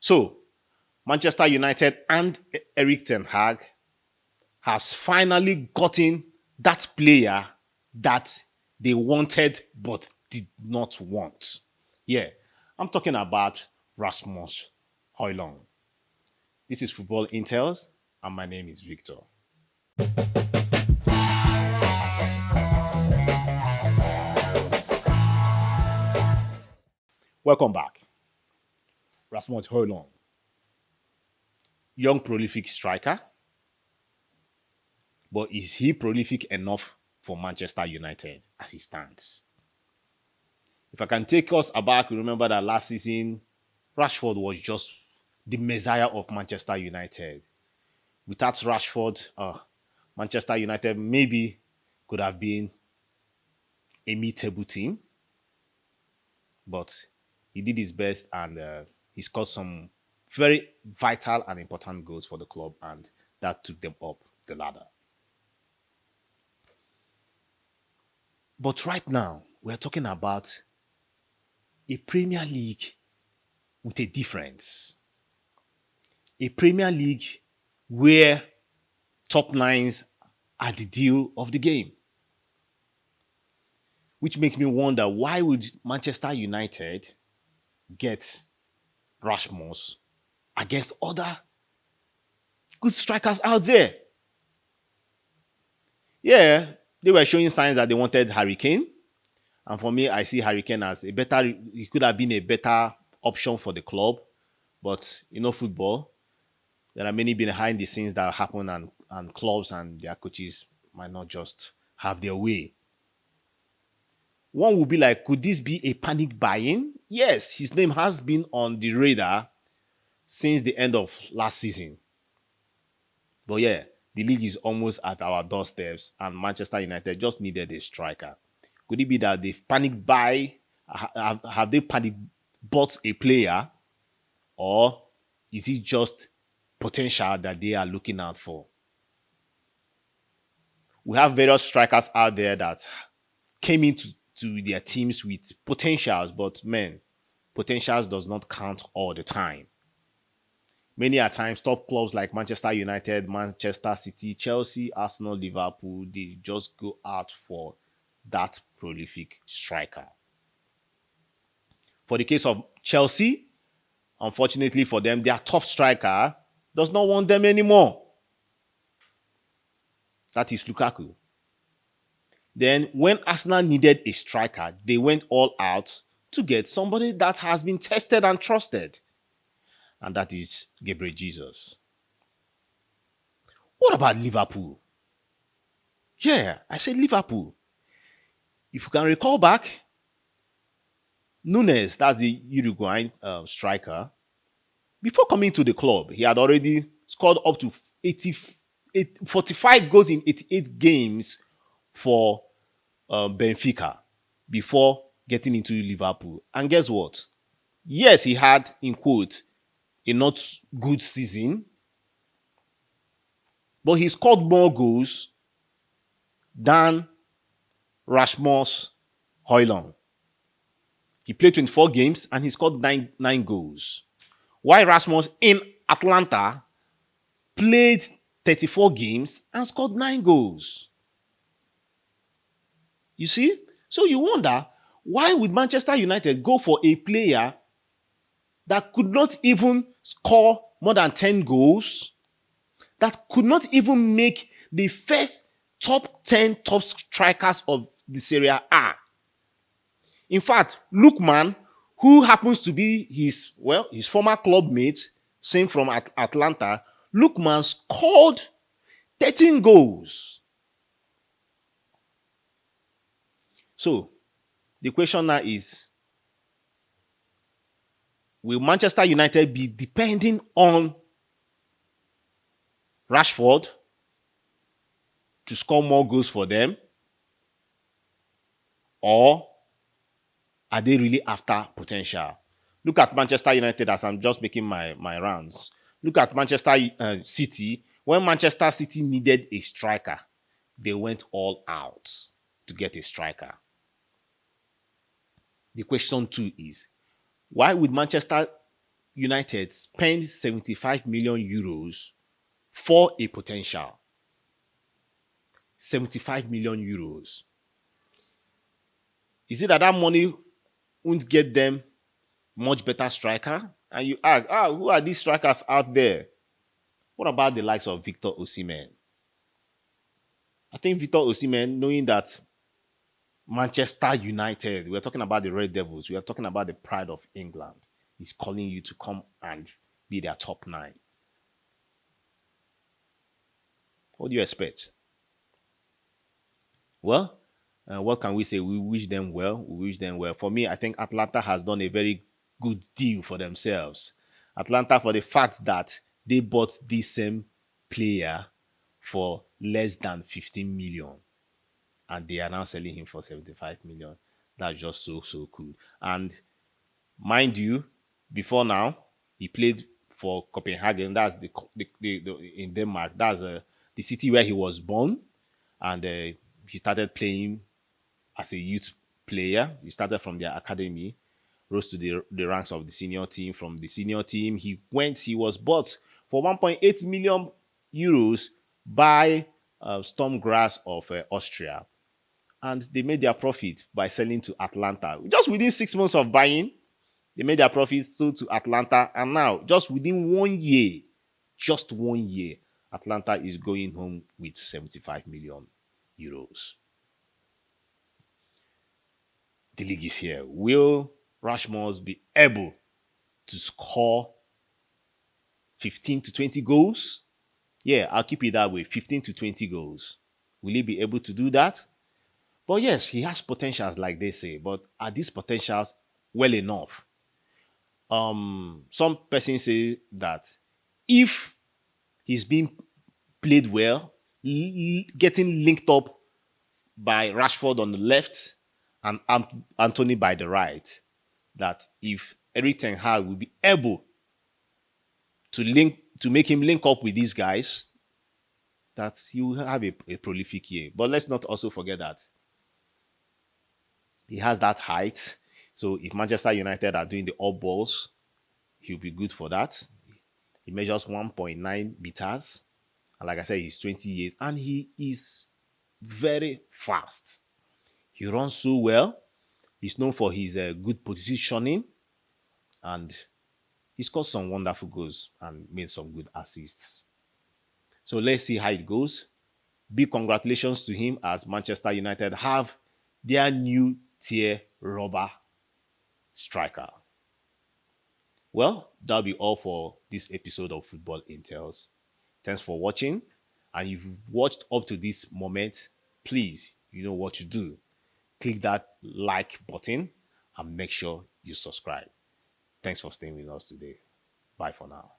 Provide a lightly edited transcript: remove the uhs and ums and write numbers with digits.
So, Manchester United and Eric Ten Hag has finally gotten that player that they wanted but did not want. Yeah, I'm talking about Rasmus Hojlund. This is Football Intels, and my name is Victor. Welcome back. Rasmus Hojlund, young prolific striker, but is he prolific enough for Manchester United as he stands? If I can take us aback, remember that last season, Rashford was just the messiah of Manchester United. Without Rashford, Manchester United maybe could have been a mid-table team, but he did his best and he scored some very vital and important goals for the club, and that took them up the ladder. But right now, we're talking about a Premier League with a difference. A Premier League where top nines are the deal of the game. Which makes me wonder, why would Manchester United get Rasmus against other good strikers out there? Yeah, they were showing signs that they wanted Harry Kane. And for me, I see Harry Kane as he could have been a better option for the club. But, football, there are many behind the scenes that happen, and clubs and their coaches might not just have their way. One would be like, could this be a panic buying? Yes, his name has been on the radar since the end of last season. But yeah, the league is almost at our doorsteps, and Manchester United just needed a striker. Could it be that they've panicked buy? Have they panic bought a player? Or is it just potential that they are looking out for? We have various strikers out there that came into their teams with potentials, but man, potentials does not count all the time. Many a times, top clubs like Manchester United, Manchester City, Chelsea, Arsenal, Liverpool, they just go out for that prolific striker. For the case of Chelsea, unfortunately for them, their top striker does not want them anymore. That is Lukaku. Then when Arsenal needed a striker, they went all out to get somebody that has been tested and trusted. And that is Gabriel Jesus. What about Liverpool? Yeah, I said Liverpool. If you can recall back, Nunes, that's the Uruguayan striker, before coming to the club, he had already scored up to 45 goals in 88 games for Benfica before getting into Liverpool. And guess what? Yes, he had, in quote, a not good season, but he scored more goals than Rasmus Hojlund. He played 24 games and he scored nine goals. While Rasmus in Atlanta played 34 games and scored 9 goals. You see? So you wonder, why would Manchester United go for a player that could not even score more than 10 goals, that could not even make the first top 10 top strikers of the Serie A? In fact, Lookman, who happens to be his former club mate, same from Atlanta, Lookman scored 13 goals. So, the question now is, will Manchester United be depending on Rashford to score more goals for them? Or are they really after potential? Look at Manchester United, as I'm just making my rounds. Look at Manchester City. When Manchester City needed a striker, they went all out to get a striker. The question too is, why would Manchester United spend 75 million euros for a potential. 75 million euros. Is it that that money won't get them much better striker? And you ask, who are these strikers out there? What about the likes of Victor Osimhen? I think Victor Osimhen, knowing that Manchester United, we're talking about the Red Devils, we are talking about the pride of England, is calling you to come and be their top nine. What do you expect? Well, what can we say? We wish them well. We wish them well. For me, I think Atlanta has done a very good deal for themselves. Atlanta, for the fact that they bought this same player for less than 15 million and they are now selling him for 75 million. That's just so cool. And mind you, before now, he played for Copenhagen. That's in Denmark. That's the city where he was born, and he started playing as a youth player. He started from their academy, rose to the ranks of the senior team. From the senior team, he was bought for 1.8 million euros by Stormgrass of Austria. And they made their profit by selling to Atlanta. Just within 6 months of buying, they made their profit, sold to Atlanta. And now, just within 1 year, just 1 year, Atlanta is going home with 75 million euros. The league is here. Will Rasmus be able to score 15 to 20 goals? Yeah, I'll keep it that way, 15 to 20 goals. Will he be able to do that? But yes, he has potentials, like they say. But are these potentials well enough? Some persons say that if he's being played well, getting linked up by Rashford on the left and Anthony by the right, that if Eric Ten Hag will be able to make him link up with these guys, that he will have a prolific year. But let's not also forget that he has that height. So if Manchester United are doing the odd balls, he'll be good for that. He measures 1.9 meters. And like I said, he's 20 years and he is very fast. He runs so well. He's known for his good positioning and he scored some wonderful goals and made some good assists. So let's see how it goes. Big congratulations to him as Manchester United have their new tier rubber striker. Well, that'll be all for this episode of Football Intels. Thanks for watching. And if you've watched up to this moment, please, you know what to do. Click that like button and make sure you subscribe. Thanks for staying with us today. Bye for now.